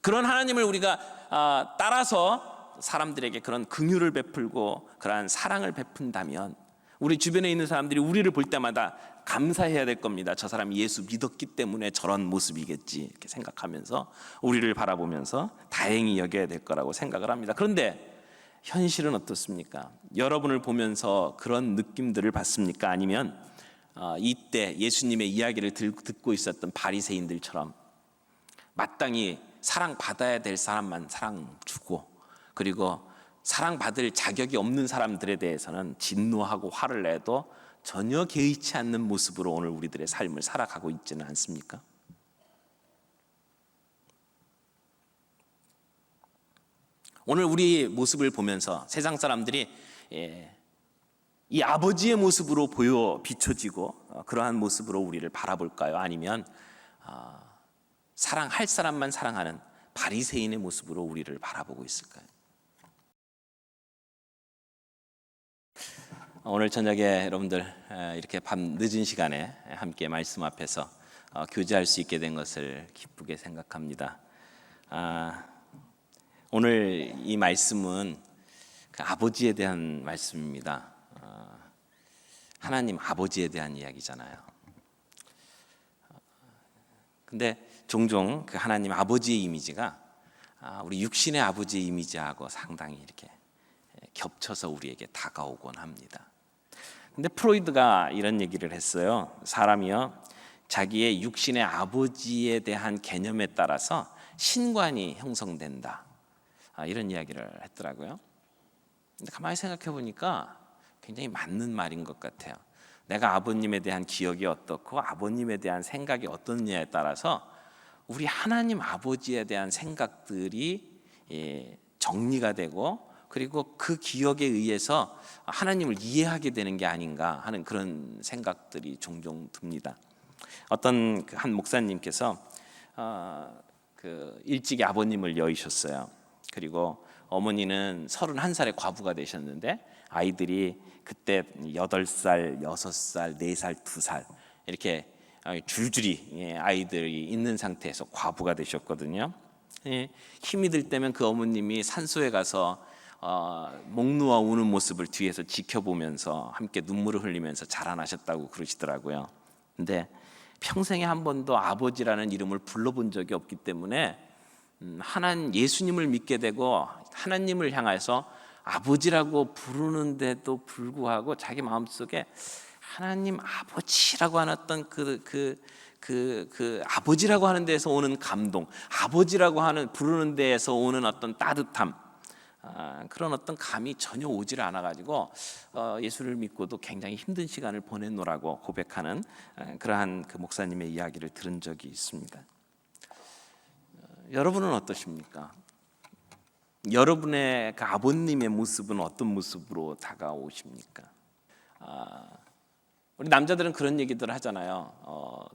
그런 하나님을 우리가 따라서 사람들에게 그런 긍휼을 베풀고 그러한 사랑을 베푼다면 우리 주변에 있는 사람들이 우리를 볼 때마다 감사해야 될 겁니다. 저 사람이 예수 믿었기 때문에 저런 모습이겠지 이렇게 생각하면서 우리를 바라보면서 다행히 여겨야 될 거라고 생각을 합니다. 그런데 현실은 어떻습니까? 여러분을 보면서 그런 느낌들을 받습니까? 아니면 이때 예수님의 이야기를 듣고 있었던 바리새인들처럼 마땅히 사랑받아야 될 사람만 사랑 주고 그리고 사랑받을 자격이 없는 사람들에 대해서는 진노하고 화를 내도 전혀 개의치 않는 모습으로 오늘 우리들의 삶을 살아가고 있지는 않습니까? 오늘 우리 모습을 보면서 세상 사람들이 이 아버지의 모습으로 비춰지고 그러한 모습으로 우리를 바라볼까요? 아니면 사랑할 사람만 사랑하는 바리새인의 모습으로 우리를 바라보고 있을까요? 오늘 저녁에 여러분들 이렇게 밤 늦은 시간에 함께 말씀 앞에서 교제할 수 있게 된 것을 기쁘게 생각합니다. 오늘 이 말씀은 그 아버지에 대한 말씀입니다. 하나님 아버지에 대한 이야기잖아요. 근데 종종 그 하나님 아버지의 이미지가 우리 육신의 아버지의 이미지하고 상당히 이렇게 겹쳐서 우리에게 다가오곤 합니다. 근데 프로이드가 이런 얘기를 했어요. 사람이요 자기의 육신의 아버지에 대한 개념에 따라서 신관이 형성된다. 이런 이야기를 했더라고요. 근데 가만히 생각해 보니까 굉장히 맞는 말인 것 같아요. 내가 아버님에 대한 기억이 어떻고 아버님에 대한 생각이 어떻느냐에 따라서 우리 하나님 아버지에 대한 생각들이 정리가 되고 그리고 그 기억에 의해서 하나님을 이해하게 되는 게 아닌가 하는 그런 생각들이 종종 듭니다. 어떤 한 목사님께서 일찍이 아버님을 여의셨어요. 그리고 어머니는 31살에 과부가 되셨는데 아이들이 그때 8살, 6살, 4살, 2살 이렇게 줄줄이 아이들이 있는 상태에서 과부가 되셨거든요. 힘이 들 때면 그 어머님이 산소에 가서 목 놓아 우는 모습을 뒤에서 지켜보면서 함께 눈물을 흘리면서 자라나셨다고 그러시더라고요. 근데 평생에 한 번도 아버지라는 이름을 불러본 적이 없기 때문에 예수님을 믿게 되고 하나님을 향해서 아버지라고 부르는데도 불구하고 자기 마음속에 하나님 아버지라고 하는 어떤 그 아버지라고 하는 데에서 오는 감동, 아버지라고 하는 부르는 데에서 오는 어떤 따뜻함, 그런 어떤 감이 전혀 오질 않아가지고 예수를 믿고도 굉장히 힘든 시간을 보내노라고 고백하는 그러한 그 목사님의 이야기를 들은 적이 있습니다. 여러분은 어떠십니까? 여러분의 그 아버님의 모습은 어떤 모습으로 다가오십니까? 우리 남자들은 그런 얘기들 하잖아요.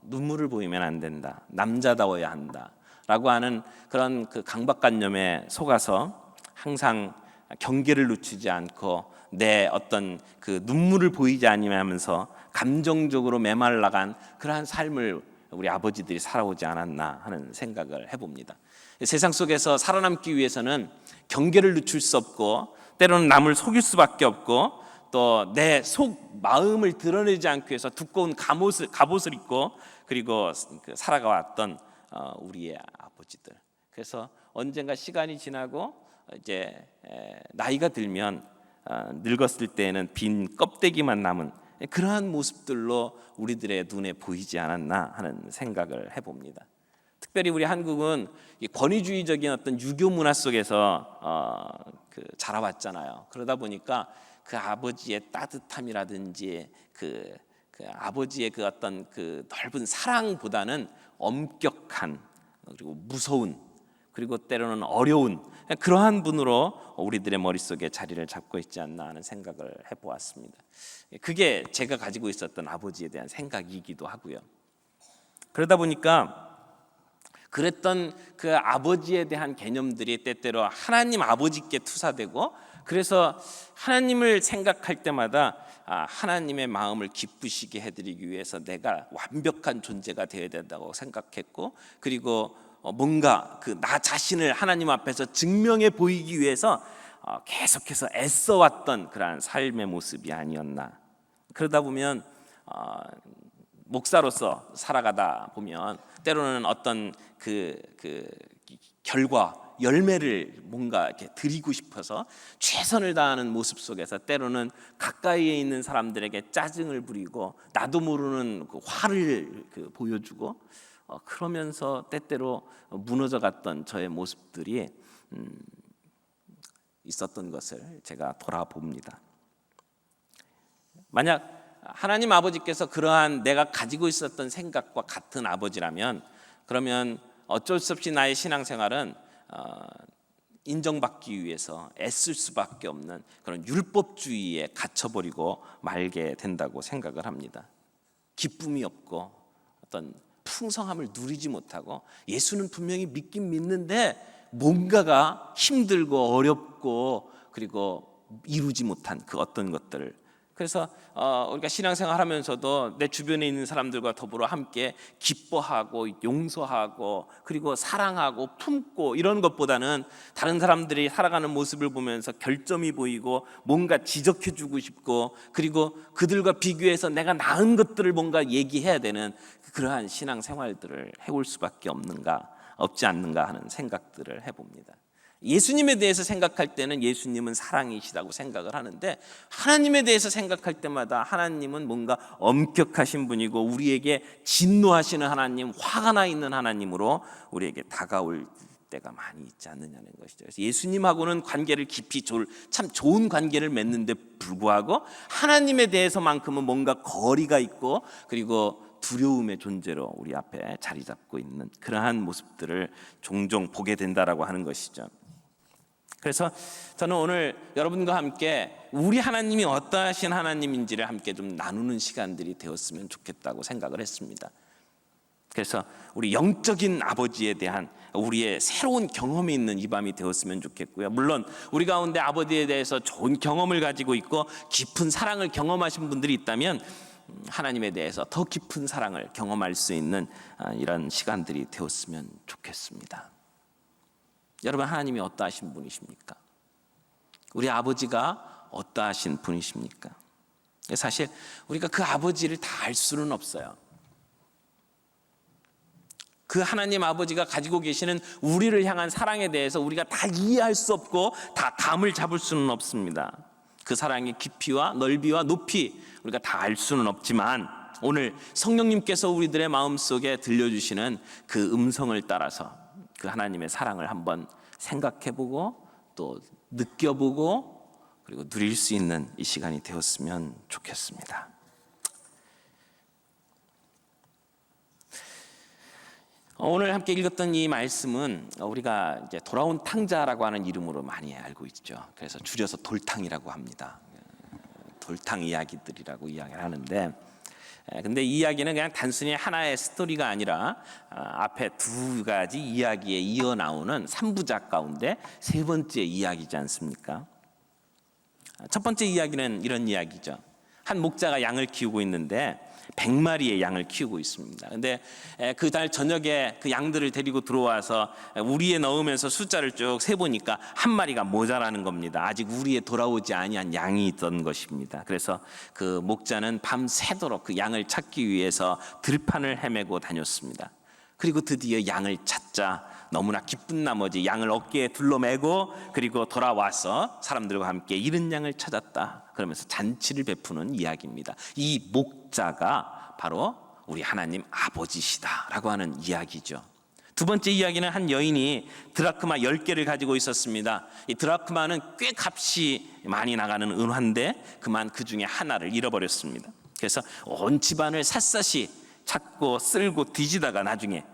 눈물을 보이면 안 된다. 남자다워야 한다. 라고 하는 그런 그 강박관념에 속아서 항상 경계를 늦추지 않고 내 어떤 그 눈물을 보이지 않으면서 감정적으로 메말라간 그러한 삶을 우리 아버지들이 살아오지 않았나 하는 생각을 해봅니다. 세상 속에서 살아남기 위해서는 경계를 늦출 수 없고 때로는 남을 속일 수밖에 없고 또 내 속 마음을 드러내지 않기 위해서 두꺼운 갑옷을 입고 그리고 살아가왔던 우리의 아버지들. 그래서 언젠가 시간이 지나고 이제 나이가 들면 늙었을 때에는 빈 껍데기만 남은 그러한 모습들로 우리들의 눈에 보이지 않았나 하는 생각을 해봅니다. 특별히 우리 한국은 권위주의적인 어떤 유교 문화 속에서 자라왔잖아요. 그러다 보니까 그 아버지의 따뜻함이라든지 그 아버지의 그 어떤 그 넓은 사랑보다는 엄격한 그리고 무서운 그리고 때로는 어려운 그러한 분으로 우리들의 머릿속에 자리를 잡고 있지 않나 하는 생각을 해보았습니다. 그게 제가 가지고 있었던 아버지에 대한 생각이기도 하고요. 그러다 보니까 그랬던 그 아버지에 대한 개념들이 때때로 하나님 아버지께 투사되고 그래서 하나님을 생각할 때마다 하나님의 마음을 기쁘시게 해드리기 위해서 내가 완벽한 존재가 되어야 된다고 생각했고 그리고 뭔가 그 나 자신을 하나님 앞에서 증명해 보이기 위해서 계속해서 애써왔던 그러한 삶의 모습이 아니었나. 그러다 보면 목사로서 살아가다 보면 때로는 어떤 그 결과 열매를 뭔가 이렇게 드리고 싶어서 최선을 다하는 모습 속에서 때로는 가까이에 있는 사람들에게 짜증을 부리고 나도 모르는 그 화를 보여주고 그러면서 때때로 무너져갔던 저의 모습들이 있었던 것을 제가 돌아봅니다. 만약 하나님 아버지께서 그러한 내가 가지고 있었던 생각과 같은 아버지라면 그러면 어쩔 수 없이 나의 신앙생활은 인정받기 위해서 애쓸 수밖에 없는 그런 율법주의에 갇혀버리고 말게 된다고 생각을 합니다. 기쁨이 없고 어떤 풍성함을 누리지 못하고 예수는 분명히 믿긴 믿는데 뭔가가 힘들고 어렵고 그리고 이루지 못한 그 어떤 것들을 그래서 우리가 신앙생활 하면서도 내 주변에 있는 사람들과 더불어 함께 기뻐하고 용서하고 그리고 사랑하고 품고 이런 것보다는 다른 사람들이 살아가는 모습을 보면서 결점이 보이고 뭔가 지적해주고 싶고 그리고 그들과 비교해서 내가 나은 것들을 뭔가 얘기해야 되는 그러한 신앙생활들을 해올 수밖에 없지 않는가 하는 생각들을 해봅니다. 예수님에 대해서 생각할 때는 예수님은 사랑이시다고 생각을 하는데 하나님에 대해서 생각할 때마다 하나님은 뭔가 엄격하신 분이고 우리에게 진노하시는 하나님, 화가 나 있는 하나님으로 우리에게 다가올 때가 많이 있지 않느냐는 것이죠. 그래서 예수님하고는 관계를 깊이 참 좋은 관계를 맺는데 불구하고 하나님에 대해서만큼은 뭔가 거리가 있고 그리고 두려움의 존재로 우리 앞에 자리 잡고 있는 그러한 모습들을 종종 보게 된다라고 하는 것이죠. 그래서 저는 오늘 여러분과 함께 우리 하나님이 어떠하신 하나님인지를 함께 좀 나누는 시간들이 되었으면 좋겠다고 생각을 했습니다. 그래서 우리 영적인 아버지에 대한 우리의 새로운 경험이 있는 이 밤이 되었으면 좋겠고요. 물론 우리 가운데 아버지에 대해서 좋은 경험을 가지고 있고 깊은 사랑을 경험하신 분들이 있다면 하나님에 대해서 더 깊은 사랑을 경험할 수 있는 이런 시간들이 되었으면 좋겠습니다. 여러분, 하나님이 어떠하신 분이십니까? 우리 아버지가 어떠하신 분이십니까? 사실 우리가 그 아버지를 다 알 수는 없어요. 그 하나님 아버지가 가지고 계시는 우리를 향한 사랑에 대해서 우리가 다 이해할 수 없고 다 감을 잡을 수는 없습니다. 그 사랑의 깊이와 넓이와 높이 우리가 다 알 수는 없지만 오늘 성령님께서 우리들의 마음속에 들려주시는 그 음성을 따라서 그 하나님의 사랑을 한번 생각해보고 또 느껴보고 그리고 누릴 수 있는 이 시간이 되었으면 좋겠습니다. 오늘 함께 읽었던 이 말씀은 우리가 이제 돌아온 탕자라고 하는 이름으로 많이 알고 있죠. 그래서 줄여서 돌탕이라고 합니다. 돌탕 이야기들이라고 이야기를 하는데 근데 이 이야기는 그냥 단순히 하나의 스토리가 아니라 앞에 두 가지 이야기에 이어 나오는 3부작 가운데 세 번째 이야기지 않습니까? 첫 번째 이야기는 이런 이야기죠. 한 목자가 양을 키우고 있는데 100마리의 양을 키우고 있습니다. 근데 그날 저녁에 그 양들을 데리고 들어와서 우리에 넣으면서 숫자를 쭉 세보니까 한 마리가 모자라는 겁니다. 아직 우리에 돌아오지 아니한 양이 있던 것입니다. 그래서 그 목자는 밤새도록 그 양을 찾기 위해서 들판을 헤매고 다녔습니다. 그리고 드디어 양을 찾자 너무나 기쁜 나머지 양을 어깨에 둘러매고 그리고 돌아와서 사람들과 함께 잃은 양을 찾았다 그러면서 잔치를 베푸는 이야기입니다. 이 목자가 바로 우리 하나님 아버지시다라고 하는 이야기죠. 두 번째 이야기는 한 여인이 드라크마 10개를 가지고 있었습니다. 이 드라크마는 꽤 값이 많이 나가는 은화인데 그만 그 중에 하나를 잃어버렸습니다. 그래서 온 집안을 샅샅이 찾고 쓸고 뒤지다가 나중에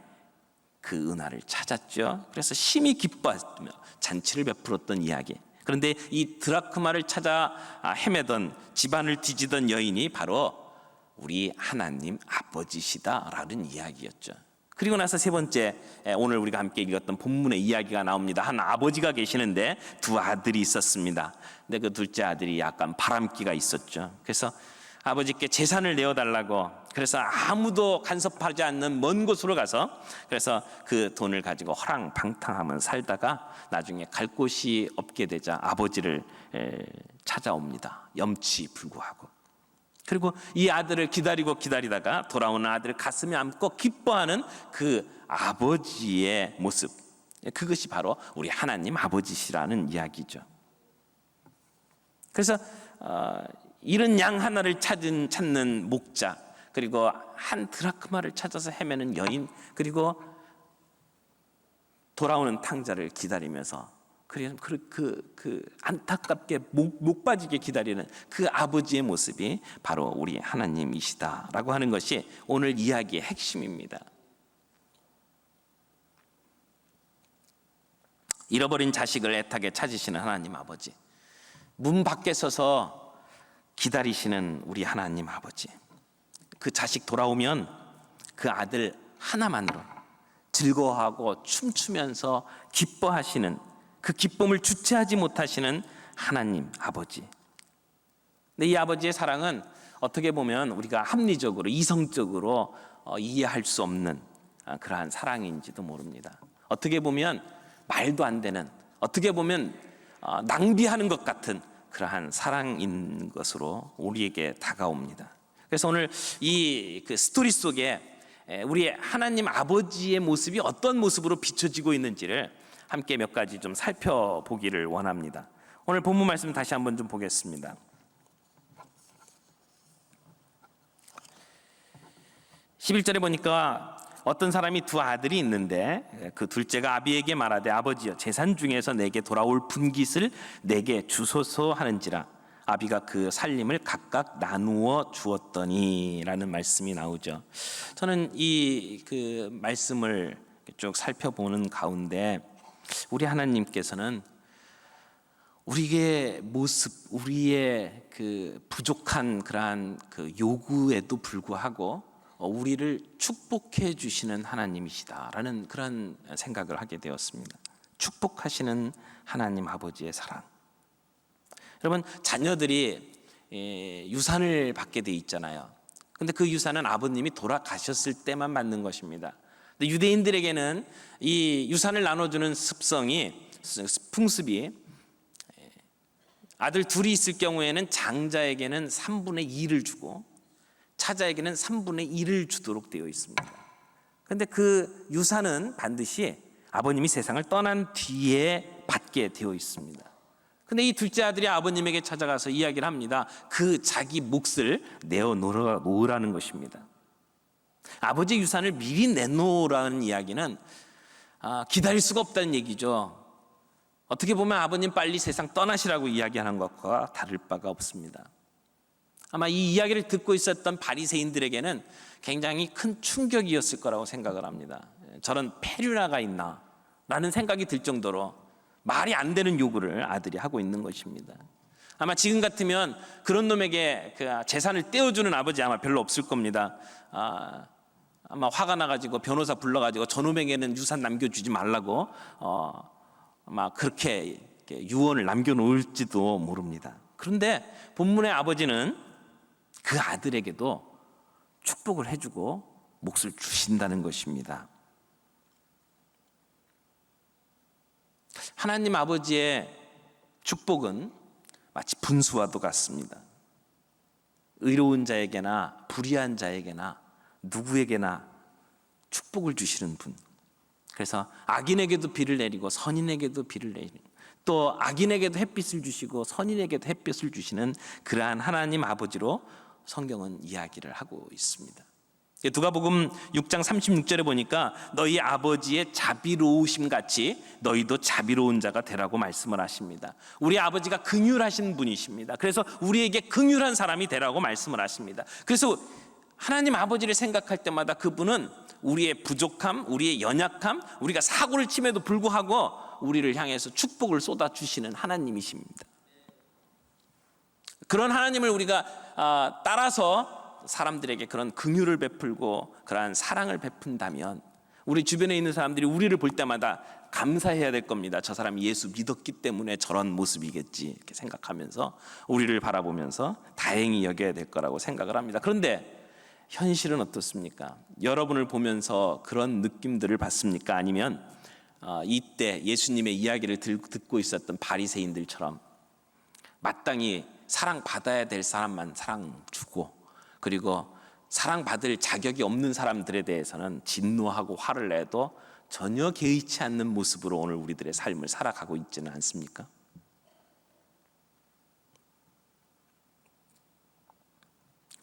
그 은화를 찾았죠. 그래서 심히 기뻐하며 잔치를 베풀었던 이야기. 그런데 이 드라크마를 찾아 헤매던 집안을 뒤지던 여인이 바로 우리 하나님 아버지시다라는 이야기였죠. 그리고 나서 세 번째 오늘 우리가 함께 읽었던 본문의 이야기가 나옵니다. 한 아버지가 계시는데 두 아들이 있었습니다. 근데 그 둘째 아들이 약간 바람기가 있었죠. 그래서 아버지께 재산을 내어달라고, 그래서 아무도 간섭하지 않는 먼 곳으로 가서 그래서 그 돈을 가지고 허랑방탕하면 살다가 나중에 갈 곳이 없게 되자 아버지를 찾아옵니다. 염치불구하고. 그리고 이 아들을 기다리다가 돌아오는 아들을 가슴에 안고 기뻐하는 그 아버지의 모습, 그것이 바로 우리 하나님 아버지시라는 이야기죠. 그래서 잃은 양 하나를 찾는 목자, 그리고 한 드라크마를 찾아서 헤매는 여인, 그리고 돌아오는 탕자를 기다리면서 그 안타깝게 목 빠지게 기다리는 그 아버지의 모습이 바로 우리 하나님이시다라고 하는 것이 오늘 이야기의 핵심입니다. 잃어버린 자식을 애타게 찾으시는 하나님 아버지, 문 밖에 서서 기다리시는 우리 하나님 아버지, 그 자식 돌아오면 그 아들 하나만으로 즐거워하고 춤추면서 기뻐하시는, 그 기쁨을 주체하지 못하시는 하나님 아버지. 근데 이 아버지의 사랑은 어떻게 보면 우리가 합리적으로, 이성적으로 이해할 수 없는 그러한 사랑인지도 모릅니다. 어떻게 보면 말도 안 되는, 어떻게 보면 낭비하는 것 같은 그러한 사랑인 것으로 우리에게 다가옵니다. 그래서 오늘 이 그 스토리 속에 우리 하나님 아버지의 모습이 어떤 모습으로 비춰지고 있는지를 함께 몇 가지 좀 살펴보기를 원합니다. 오늘 본문 말씀 다시 한번 좀 보겠습니다. 11절에 보니까 어떤 사람이 두 아들이 있는데 그 둘째가 아비에게 말하되 아버지여 재산 중에서 내게 돌아올 분깃을 내게 주소서 하는지라. 아비가 그 살림을 각각 나누어 주었더니라는 말씀이 나오죠. 저는 이 그 말씀을 쭉 살펴보는 가운데 우리 하나님께서는 우리의 모습, 우리의 그 부족한 그러한 그 요구에도 불구하고 우리를 축복해 주시는 하나님이시다라는 그런 생각을 하게 되었습니다. 축복하시는 하나님 아버지의 사랑. 여러분, 자녀들이 유산을 받게 돼 있잖아요. 근데 그 유산은 아버님이 돌아가셨을 때만 받는 것입니다. 근데 유대인들에게는 이 유산을 나눠주는 풍습이 아들 둘이 있을 경우에는 장자에게는 3분의 2를 주고 차자에게는 3분의 1을 주도록 되어 있습니다. 그런데 그 유산은 반드시 아버님이 세상을 떠난 뒤에 받게 되어 있습니다. 근데 이 둘째 아들이 아버님에게 찾아가서 이야기를 합니다. 그 자기 몫을 내어놓으라는 것입니다. 아버지 유산을 미리 내놓으라는 이야기는 기다릴 수가 없다는 얘기죠. 어떻게 보면 아버님 빨리 세상 떠나시라고 이야기하는 것과 다를 바가 없습니다. 아마 이 이야기를 듣고 있었던 바리새인들에게는 굉장히 큰 충격이었을 거라고 생각을 합니다. 저런 페류나가 있나 라는 생각이 들 정도로 말이 안 되는 요구를 아들이 하고 있는 것입니다. 아마 지금 같으면 그런 놈에게 그 재산을 떼어주는 아버지 아마 별로 없을 겁니다. 아마 화가 나가지고 변호사 불러가지고 저놈에게는 유산 남겨주지 말라고 아마 그렇게 유언을 남겨놓을지도 모릅니다. 그런데 본문의 아버지는 그 아들에게도 축복을 해주고 몫을 주신다는 것입니다. 하나님 아버지의 축복은 마치 분수와도 같습니다. 의로운 자에게나 불의한 자에게나 누구에게나 축복을 주시는 분. 그래서 악인에게도 비를 내리고 선인에게도 비를 내리고 또 악인에게도 햇빛을 주시고 선인에게도 햇빛을 주시는 그러한 하나님 아버지로 성경은 이야기를 하고 있습니다. 누가복음 6장 36절에 보니까 너희 아버지의 자비로우심 같이 너희도 자비로운 자가 되라고 말씀을 하십니다. 우리 아버지가 긍휼하신 분이십니다. 그래서 우리에게 긍휼한 사람이 되라고 말씀을 하십니다. 그래서 하나님 아버지를 생각할 때마다 그분은 우리의 부족함, 우리의 연약함, 우리가 사고를 침에도 불구하고 우리를 향해서 축복을 쏟아주시는 하나님이십니다. 그런 하나님을 우리가 따라서 사람들에게 그런 긍휼을 베풀고 그러한 사랑을 베푼다면 우리 주변에 있는 사람들이 우리를 볼 때마다 감사해야 될 겁니다. 저 사람이 예수 믿었기 때문에 저런 모습이겠지 이렇게 생각하면서 우리를 바라보면서 다행히 여겨야 될 거라고 생각을 합니다. 그런데 현실은 어떻습니까? 여러분을 보면서 그런 느낌들을 받습니까? 아니면 이때 예수님의 이야기를 듣고 있었던 바리새인들처럼 마땅히 사랑받아야 될 사람만 사랑 주고, 그리고 사랑받을 자격이 없는 사람들에 대해서는 진노하고 화를 내도 전혀 개의치 않는 모습으로 오늘 우리들의 삶을 살아가고 있지는 않습니까?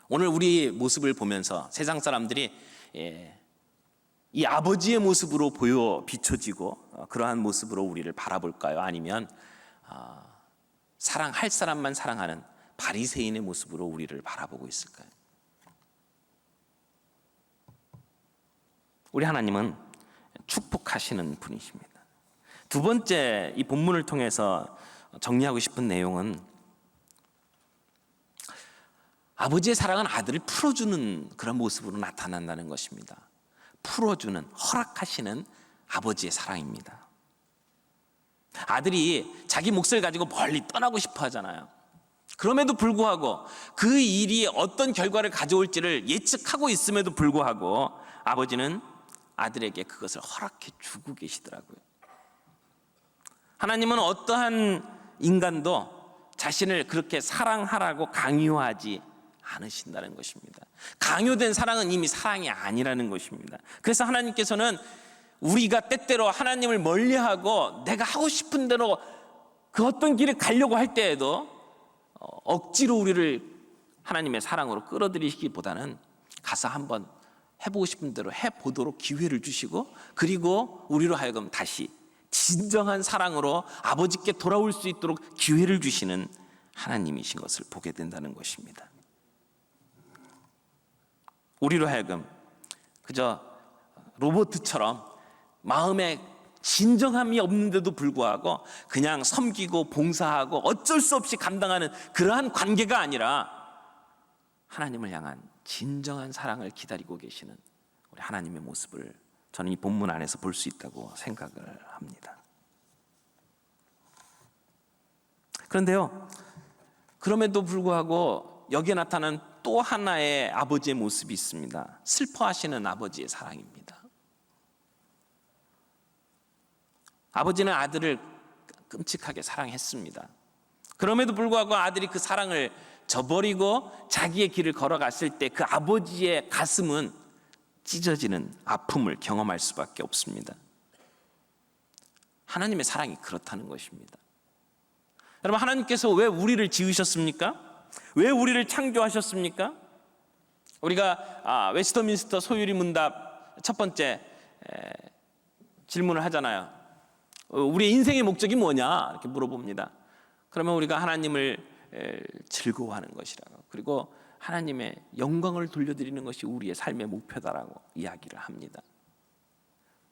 오늘 우리 모습을 보면서 세상 사람들이 이 아버지의 모습으로 비춰지고 그러한 모습으로 우리를 바라볼까요? 아니면 사랑할 사람만 사랑하는 바리새인의 모습으로 우리를 바라보고 있을까요? 우리 하나님은 축복하시는 분이십니다. 두 번째, 이 본문을 통해서 정리하고 싶은 내용은 아버지의 사랑은 아들을 풀어주는 그런 모습으로 나타난다는 것입니다. 풀어주는, 허락하시는 아버지의 사랑입니다. 아들이 자기 몫을 가지고 멀리 떠나고 싶어 하잖아요. 그럼에도 불구하고 그 일이 어떤 결과를 가져올지를 예측하고 있음에도 불구하고 아버지는 아들에게 그것을 허락해 주고 계시더라고요. 하나님은 어떠한 인간도 자신을 그렇게 사랑하라고 강요하지 않으신다는 것입니다. 강요된 사랑은 이미 사랑이 아니라는 것입니다. 그래서 하나님께서는 우리가 때때로 하나님을 멀리하고 내가 하고 싶은 대로 그 어떤 길을 가려고 할 때에도 억지로 우리를 하나님의 사랑으로 끌어들이시기보다는 가서 한번 해보고 싶은 대로 해보도록 기회를 주시고, 그리고 우리로 하여금 다시 진정한 사랑으로 아버지께 돌아올 수 있도록 기회를 주시는 하나님이신 것을 보게 된다는 것입니다. 우리로 하여금 그저 로봇처럼 마음에 진정함이 없는데도 불구하고 그냥 섬기고 봉사하고 어쩔 수 없이 감당하는 그러한 관계가 아니라 하나님을 향한 진정한 사랑을 기다리고 계시는 우리 하나님의 모습을 저는 이 본문 안에서 볼 수 있다고 생각을 합니다. 그런데요, 그럼에도 불구하고 여기에 나타난 또 하나의 아버지의 모습이 있습니다. 슬퍼하시는 아버지의 사랑입니다. 아버지는 아들을 끔찍하게 사랑했습니다. 그럼에도 불구하고 아들이 그 사랑을 저버리고 자기의 길을 걸어갔을 때 그 아버지의 가슴은 찢어지는 아픔을 경험할 수밖에 없습니다. 하나님의 사랑이 그렇다는 것입니다. 여러분, 하나님께서 왜 우리를 지으셨습니까? 왜 우리를 창조하셨습니까? 우리가 웨스터민스터 소유리 문답 첫 번째 질문을 하잖아요. 우리의 인생의 목적이 뭐냐? 이렇게 물어봅니다. 그러면 우리가 하나님을 즐거워하는 것이라고, 그리고 하나님의 영광을 돌려드리는 것이 우리의 삶의 목표다라고 이야기를 합니다.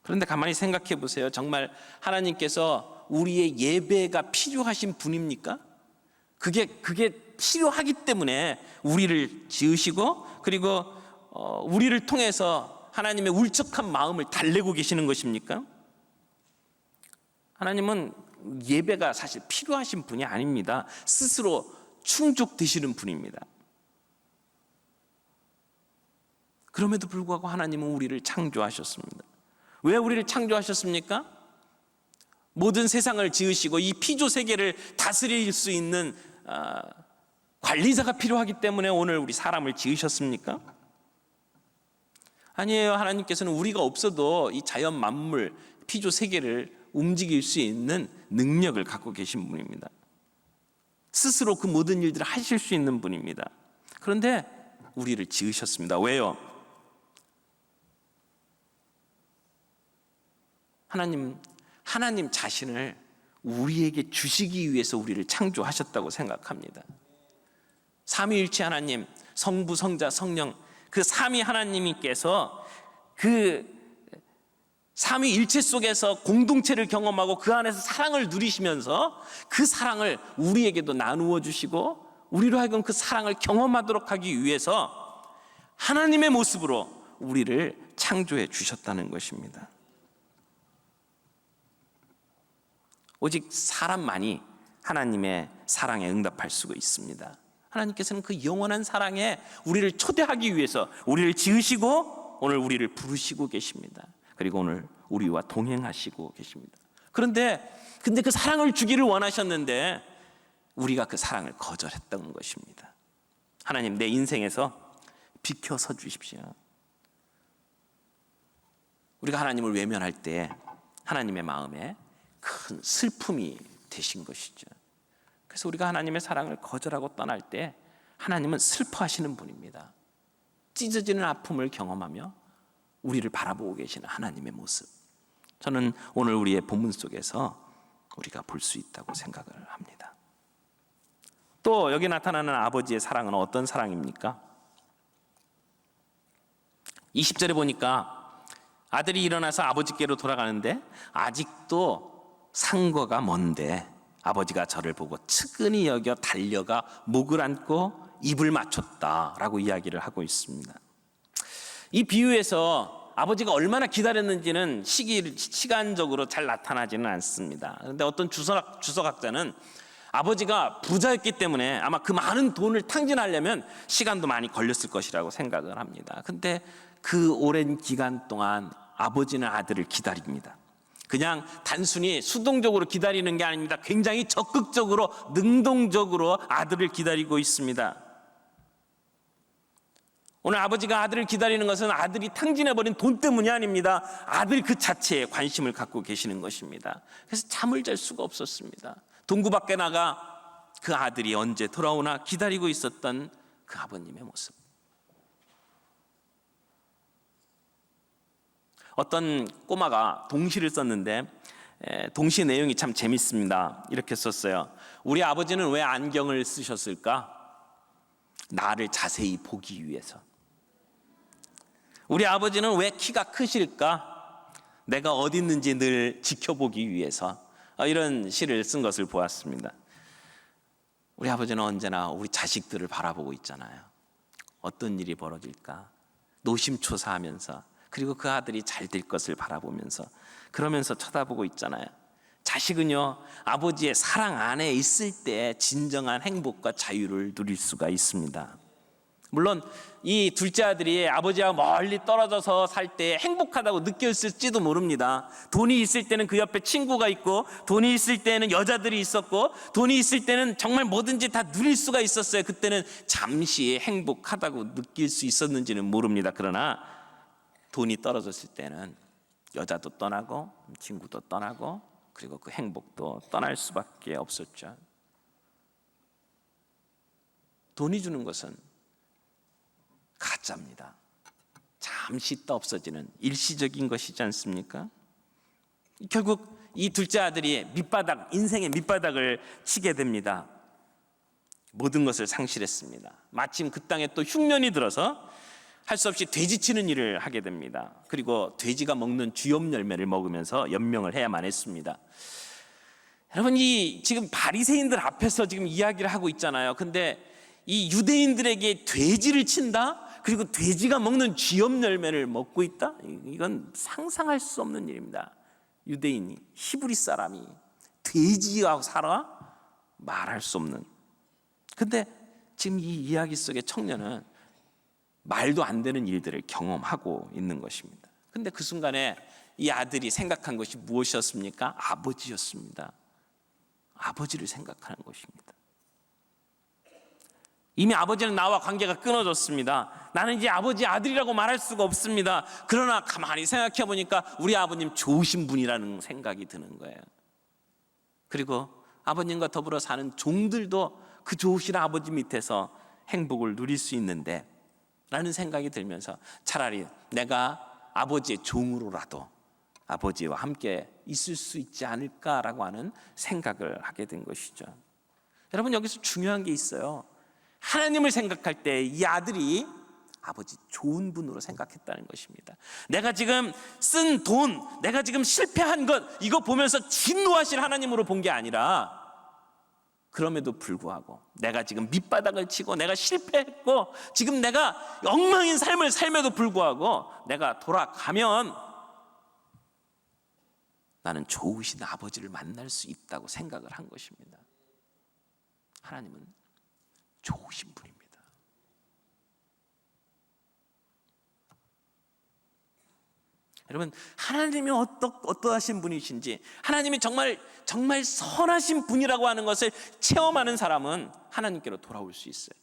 그런데 가만히 생각해 보세요. 정말 하나님께서 우리의 예배가 필요하신 분입니까? 그게 필요하기 때문에 우리를 지으시고, 그리고 우리를 통해서 하나님의 울적한 마음을 달래고 계시는 것입니까? 하나님은 예배가 사실 필요하신 분이 아닙니다. 스스로 충족되시는 분입니다. 그럼에도 불구하고 하나님은 우리를 창조하셨습니다. 왜 우리를 창조하셨습니까? 모든 세상을 지으시고 이 피조 세계를 다스릴 수 있는 관리자가 필요하기 때문에 오늘 우리 사람을 지으셨습니까? 아니에요. 하나님께서는 우리가 없어도 이 자연 만물, 피조 세계를 움직일 수 있는 능력을 갖고 계신 분입니다. 스스로 그 모든 일들을 하실 수 있는 분입니다. 그런데 우리를 지으셨습니다. 왜요? 하나님 자신을 우리에게 주시기 위해서 우리를 창조하셨다고 생각합니다. 삼위일체 하나님, 성부, 성자, 성령, 그 삼위 하나님께서 그 삼위일체 속에서 공동체를 경험하고 그 안에서 사랑을 누리시면서 그 사랑을 우리에게도 나누어 주시고 우리로 하여금 그 사랑을 경험하도록 하기 위해서 하나님의 모습으로 우리를 창조해 주셨다는 것입니다. 오직 사람만이 하나님의 사랑에 응답할 수가 있습니다. 하나님께서는 그 영원한 사랑에 우리를 초대하기 위해서 우리를 지으시고 오늘 우리를 부르시고 계십니다. 그리고 오늘 우리와 동행하시고 계십니다. 그런데 그 사랑을 주기를 원하셨는데 우리가 그 사랑을 거절했던 것입니다. 하나님, 내 인생에서 비켜서 주십시오. 우리가 하나님을 외면할 때 하나님의 마음에 큰 슬픔이 되신 것이죠. 그래서 우리가 하나님의 사랑을 거절하고 떠날 때 하나님은 슬퍼하시는 분입니다. 찢어지는 아픔을 경험하며 우리를 바라보고 계시는 하나님의 모습, 저는 오늘 우리의 본문 속에서 우리가 볼 수 있다고 생각을 합니다. 또 여기 나타나는 아버지의 사랑은 어떤 사랑입니까? 20절에 보니까 아들이 일어나서 아버지께로 돌아가는데 아직도 상거가 먼데 아버지가 저를 보고 측은히 여겨 달려가 목을 안고 입을 맞췄다라고 이야기를 하고 있습니다. 이 비유에서 아버지가 얼마나 기다렸는지는 시간적으로 잘 나타나지는 않습니다. 그런데 어떤 주석학자는 아버지가 부자였기 때문에 아마 그 많은 돈을 탕진하려면 시간도 많이 걸렸을 것이라고 생각을 합니다. 근데 그 오랜 기간 동안 아버지는 아들을 기다립니다. 그냥 단순히 수동적으로 기다리는 게 아닙니다. 굉장히 적극적으로, 능동적으로 아들을 기다리고 있습니다. 오늘 아버지가 아들을 기다리는 것은 아들이 탕진해버린 돈 때문이 아닙니다. 아들 그 자체에 관심을 갖고 계시는 것입니다. 그래서 잠을 잘 수가 없었습니다. 동구 밖에 나가 그 아들이 언제 돌아오나 기다리고 있었던 그 아버님의 모습. 어떤 꼬마가 동시를 썼는데 동시 내용이 참 재밌습니다. 이렇게 썼어요. 우리 아버지는 왜 안경을 쓰셨을까? 나를 자세히 보기 위해서. 우리 아버지는 왜 키가 크실까? 내가 어디 있는지 늘 지켜보기 위해서. 이런 시를 쓴 것을 보았습니다. 우리 아버지는 언제나 우리 자식들을 바라보고 있잖아요. 어떤 일이 벌어질까? 노심초사하면서, 그리고 그 아들이 잘 될 것을 바라보면서, 그러면서 쳐다보고 있잖아요. 자식은요, 아버지의 사랑 안에 있을 때 진정한 행복과 자유를 누릴 수가 있습니다. 물론 이 둘째 아들이 아버지와 멀리 떨어져서 살 때 행복하다고 느꼈을지도 모릅니다. 돈이 있을 때는 그 옆에 친구가 있고, 돈이 있을 때는 여자들이 있었고, 돈이 있을 때는 정말 뭐든지 다 누릴 수가 있었어요. 그때는 잠시 행복하다고 느낄 수 있었는지는 모릅니다. 그러나 돈이 떨어졌을 때는 여자도 떠나고 친구도 떠나고, 그리고 그 행복도 떠날 수밖에 없었죠. 돈이 주는 것은 가짜입니다. 잠시 있다 없어지는 일시적인 것이지 않습니까? 결국 이 둘째 아들이 인생의 밑바닥을 치게 됩니다. 모든 것을 상실했습니다. 마침 그 땅에 또 흉년이 들어서 할 수 없이 돼지치는 일을 하게 됩니다. 그리고 돼지가 먹는 쥐염 열매를 먹으면서 연명을 해야만 했습니다. 여러분, 이 지금 바리새인들 앞에서 지금 이야기를 하고 있잖아요. 근데 이 유대인들에게 돼지를 친다? 그리고 돼지가 먹는 쥐염 열매를 먹고 있다? 이건 상상할 수 없는 일입니다. 유대인이, 히브리 사람이 돼지하고 살아? 말할 수 없는. 근데 지금 이 이야기 속의 청년은 말도 안 되는 일들을 경험하고 있는 것입니다. 근데 그 순간에 이 아들이 생각한 것이 무엇이었습니까? 아버지였습니다. 아버지를 생각하는 것입니다. 이미 아버지는 나와 관계가 끊어졌습니다. 나는 이제 아버지 아들이라고 말할 수가 없습니다. 그러나 가만히 생각해 보니까 우리 아버님 좋으신 분이라는 생각이 드는 거예요. 그리고 아버님과 더불어 사는 종들도 그 좋으신 아버지 밑에서 행복을 누릴 수 있는데 라는 생각이 들면서 차라리 내가 아버지의 종으로라도 아버지와 함께 있을 수 있지 않을까라고 하는 생각을 하게 된 것이죠. 여러분, 여기서 중요한 게 있어요. 하나님을 생각할 때 이 아들이 아버지 좋은 분으로 생각했다는 것입니다. 내가 지금 쓴 돈, 내가 지금 실패한 것, 이거 보면서 진노하실 하나님으로 본 게 아니라, 그럼에도 불구하고 내가 지금 밑바닥을 치고 내가 실패했고 지금 내가 엉망인 삶을 삶에도 불구하고 내가 돌아가면 나는 좋으신 아버지를 만날 수 있다고 생각을 한 것입니다. 하나님은 좋으신 분입니다. 여러분, 하나님이 어떠하신 분이신지, 하나님이 정말 선하신 분이라고 하는 것을 체험하는 사람은 하나님께로 돌아올 수 있어요.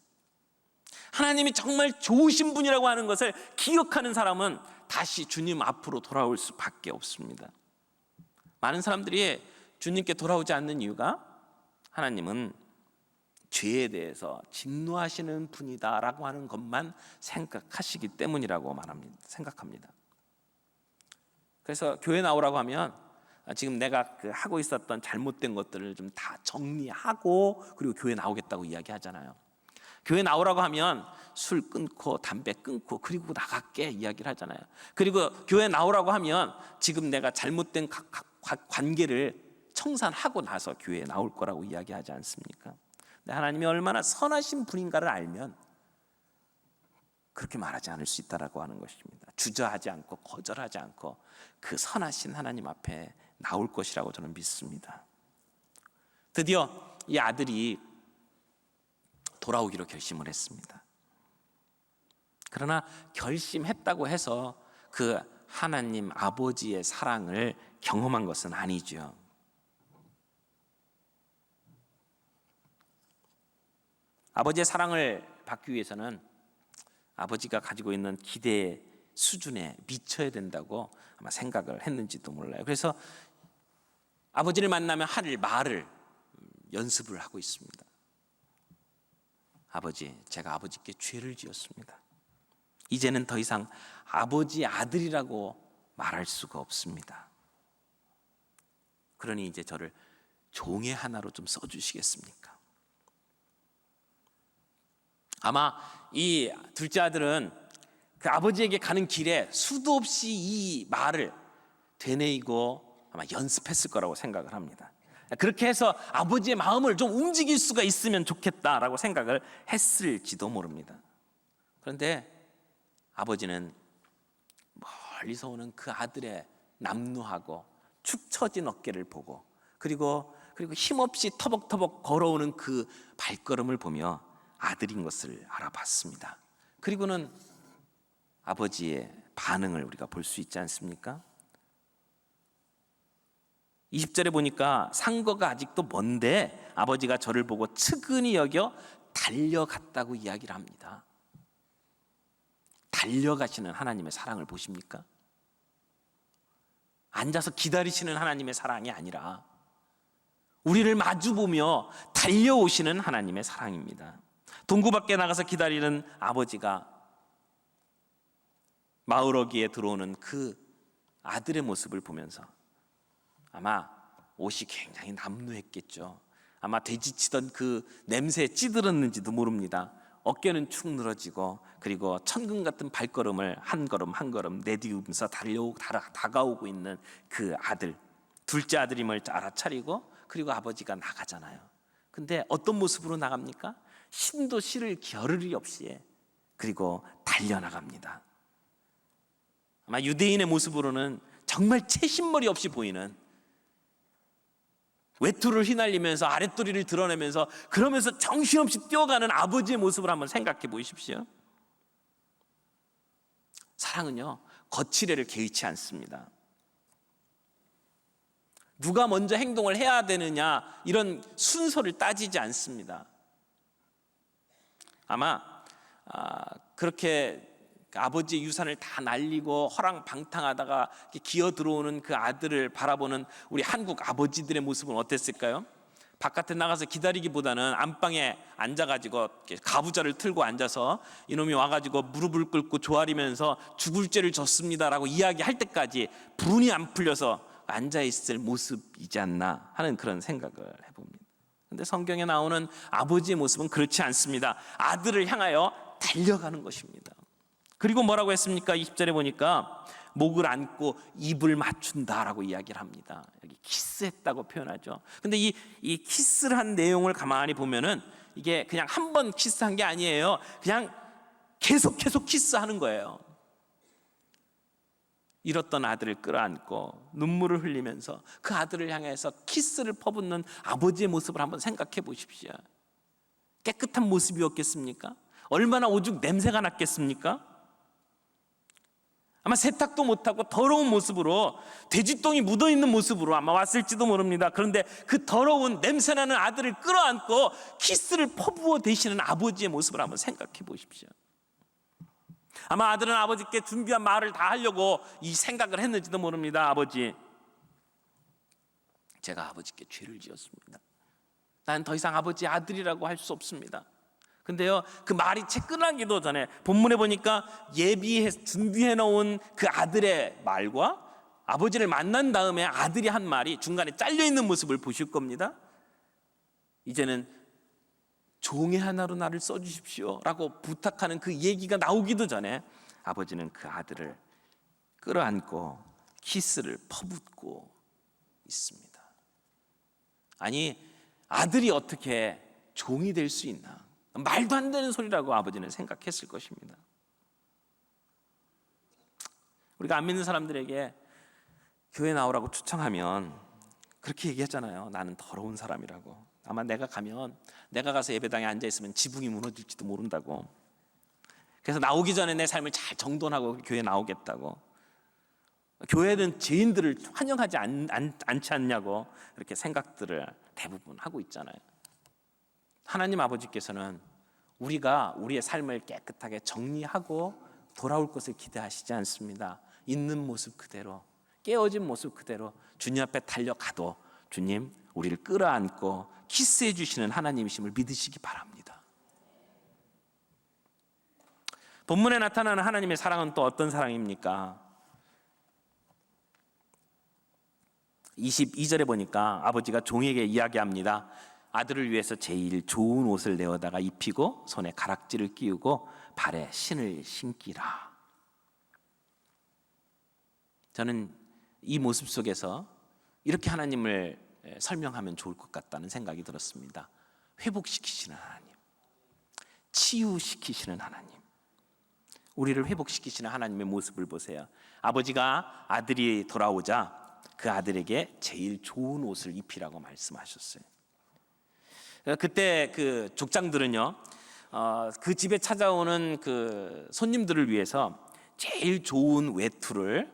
하나님이 정말 좋으신 분이라고 하는 것을 기억하는 사람은 다시 주님 앞으로 돌아올 수밖에 없습니다. 많은 사람들이 주님께 돌아오지 않는 이유가 하나님은 죄에 대해서 진노하시는 분이다라고 하는 것만 생각하시기 때문이라고 생각합니다. 그래서 교회 나오라고 하면 지금 내가 하고 있었던 잘못된 것들을 좀 다 정리하고 그리고 교회 나오겠다고 이야기하잖아요. 교회 나오라고 하면 술 끊고 담배 끊고 그리고 나갈게 이야기를 하잖아요. 그리고 교회 나오라고 하면 지금 내가 잘못된 관계를 청산하고 나서 교회에 나올 거라고 이야기하지 않습니까? 근데 하나님이 얼마나 선하신 분인가를 알면 그렇게 말하지 않을 수 있다라고 하는 것입니다. 주저하지 않고 거절하지 않고 그 선하신 하나님 앞에 나올 것이라고 저는 믿습니다. 드디어 이 아들이 돌아오기로 결심을 했습니다. 그러나 결심했다고 해서 그 하나님 아버지의 사랑을 경험한 것은 아니죠. 아버지의 사랑을 받기 위해서는 아버지가 가지고 있는 기대 수준에 미쳐야 된다고 아마 생각을 했는지도 몰라요. 그래서 아버지를 만나면 할 말을 연습을 하고 있습니다. 아버지, 제가 아버지께 죄를 지었습니다. 이제는 더 이상 아버지의 아들이라고 말할 수가 없습니다. 그러니 이제 저를 종의 하나로 좀 써주시겠습니까? 아마 이 둘째 아들은 그 아버지에게 가는 길에 수도 없이 이 말을 되뇌이고 아마 연습했을 거라고 생각을 합니다. 그렇게 해서 아버지의 마음을 좀 움직일 수가 있으면 좋겠다라고 생각을 했을지도 모릅니다. 그런데 아버지는 멀리서 오는 그 아들의 남루하고 축 처진 어깨를 보고 그리고 힘없이 터벅터벅 걸어오는 그 발걸음을 보며 아들인 것을 알아봤습니다. 그리고는 아버지의 반응을 우리가 볼 수 있지 않습니까? 20절에 보니까 상거가 아직도 먼데 아버지가 저를 보고 측은히 여겨 달려갔다고 이야기를 합니다. 달려가시는 하나님의 사랑을 보십니까? 앉아서 기다리시는 하나님의 사랑이 아니라 우리를 마주보며 달려오시는 하나님의 사랑입니다. 동구 밖에 나가서 기다리는 아버지가 마을 어귀에 들어오는 그 아들의 모습을 보면서 아마 옷이 굉장히 남루했겠죠. 아마 돼지치던 그 냄새에 찌들었는지도 모릅니다. 어깨는 축 늘어지고 그리고 천금 같은 발걸음을 한 걸음 한 걸음 내디우면서 다가오고 있는 그 아들, 둘째 아들임을 알아차리고 그리고 아버지가 나가잖아요. 근데 어떤 모습으로 나갑니까? 신도 실을 겨를이 없이 그리고 달려나갑니다. 아마 유대인의 모습으로는 정말 채신머리 없이 보이는 외투를 휘날리면서 아랫도리를 드러내면서 그러면서 정신없이 뛰어가는 아버지의 모습을 한번 생각해 보십시오. 사랑은요, 거칠애를 개의치 않습니다. 누가 먼저 행동을 해야 되느냐 이런 순서를 따지지 않습니다. 아마 그렇게 아버지의 유산을 다 날리고 허랑방탕하다가 기어 들어오는 그 아들을 바라보는 우리 한국 아버지들의 모습은 어땠을까요? 바깥에 나가서 기다리기보다는 안방에 앉아가지고 가부좌를 틀고 앉아서 이놈이 와가지고 무릎을 꿇고 조아리면서 죽을 죄를 졌습니다라고 이야기할 때까지 분이 안 풀려서 앉아있을 모습이지 않나 하는 그런 생각을 해봅니다. 그런데 성경에 나오는 아버지의 모습은 그렇지 않습니다. 아들을 향하여 달려가는 것입니다. 그리고 뭐라고 했습니까? 20절에 보니까 목을 안고 입을 맞춘다라고 이야기를 합니다. 여기 키스했다고 표현하죠. 근데 이 키스를 한 내용을 가만히 보면은 이게 그냥 한 번 키스한 게 아니에요. 그냥 계속 키스하는 거예요. 잃었던 아들을 끌어안고 눈물을 흘리면서 그 아들을 향해서 키스를 퍼붓는 아버지의 모습을 한번 생각해 보십시오. 깨끗한 모습이었겠습니까? 얼마나 오죽 냄새가 났겠습니까? 아마 세탁도 못하고 더러운 모습으로 돼지똥이 묻어있는 모습으로 아마 왔을지도 모릅니다. 그런데 그 더러운 냄새나는 아들을 끌어안고 키스를 퍼부어 대시는 아버지의 모습을 한번 생각해 보십시오. 아마 아들은 아버지께 준비한 말을 다 하려고 이 생각을 했는지도 모릅니다. 아버지, 제가 아버지께 죄를 지었습니다. 나는 더 이상 아버지의 아들이라고 할 수 없습니다. 근데요, 그 말이 채 끝나기도 전에 본문에 보니까 준비해 놓은 그 아들의 말과 아버지를 만난 다음에 아들이 한 말이 중간에 잘려 있는 모습을 보실 겁니다. 이제는 종의 하나로 나를 써주십시오 라고 부탁하는 그 얘기가 나오기도 전에 아버지는 그 아들을 끌어안고 키스를 퍼붓고 있습니다. 아니, 아들이 어떻게 종이 될 수 있나? 말도 안 되는 소리라고 아버지는 생각했을 것입니다. 우리가 안 믿는 사람들에게 교회 나오라고 초청하면 그렇게 얘기하잖아요. 나는 더러운 사람이라고. 아마 내가 가서 예배당에 앉아있으면 지붕이 무너질지도 모른다고. 그래서 나오기 전에 내 삶을 잘 정돈하고 교회 나오겠다고. 교회는 죄인들을 환영하지 않지 않냐고 이렇게 생각들을 대부분 하고 있잖아요. 하나님 아버지께서는 우리가 우리의 삶을 깨끗하게 정리하고 돌아올 것을 기대하시지 않습니다. 있는 모습 그대로, 깨어진 모습 그대로 주님 앞에 달려가도 주님 우리를 끌어안고 키스해 주시는 하나님이심을 믿으시기 바랍니다. 본문에 나타나는 하나님의 사랑은 또 어떤 사랑입니까? 22절에 보니까 아버지가 종에게 이야기합니다. 아들을 위해서 제일 좋은 옷을 내어다가 입히고 손에 가락지를 끼우고 발에 신을 신기라. 저는 이 모습 속에서 이렇게 하나님을 설명하면 좋을 것 같다는 생각이 들었습니다. 회복시키시는 하나님, 치유시키시는 하나님, 우리를 회복시키시는 하나님의 모습을 보세요. 아버지가 아들이 돌아오자 그 아들에게 제일 좋은 옷을 입히라고 말씀하셨어요. 그때 그 족장들은요, 그 집에 찾아오는 그 손님들을 위해서 제일 좋은 외투를